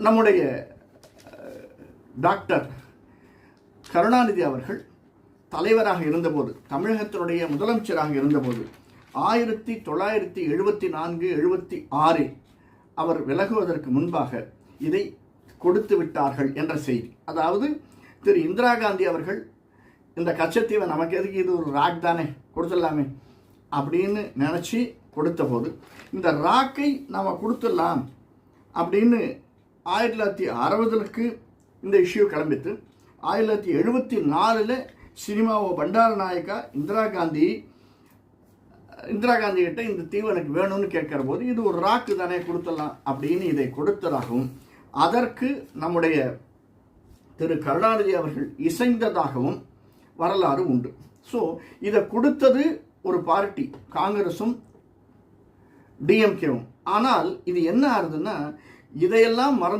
நம்முடைய டாக்டர் கருணாநிதி அவர்கள் தலைவராக இருந்தபோது, தமிழகத்தினுடைய முதலமைச்சராக இருந்தபோது 1974-76 அவர் விலகுவதற்கு முன்பாக இதை கொடுத்து விட்டார்கள் என்ற செய்தி. அதாவது திரு இந்திரா காந்தி அவர்கள் இந்த கச்சத்தீவை நமக்கு எதுக்கு, இது ஒரு ராக் தானே, கொடுத்துடலாமே அப்படின்னு நினச்சி கொடுத்த போது இந்த ராக்கை நாம் கொடுத்துடலாம் அப்படின்னு 1960க்கு இந்த இஷ்யூ கிளம்பித்து 1974 சினிமாவோ பண்டார நாயக்கா இந்திரா காந்தி கிட்ட இந்த தீவு எனக்கு வேணும்னு கேட்கிற போது இது ஒரு ராக்கு தானே, கொடுத்துடலாம் அப்படின்னு இதை கொடுத்ததாகவும் அதற்கு நம்முடைய திரு கருணாநிதி அவர்கள் இசைந்ததாகவும் வரலாறு உண்டு. ஸோ இதை கொடுத்தது ஒரு பார்ட்டி, காங்கிரஸும் டிஎம்கேவும். ஆனால் இது என்ன ஆகுதுன்னா, இதையெல்லாம் மறந்து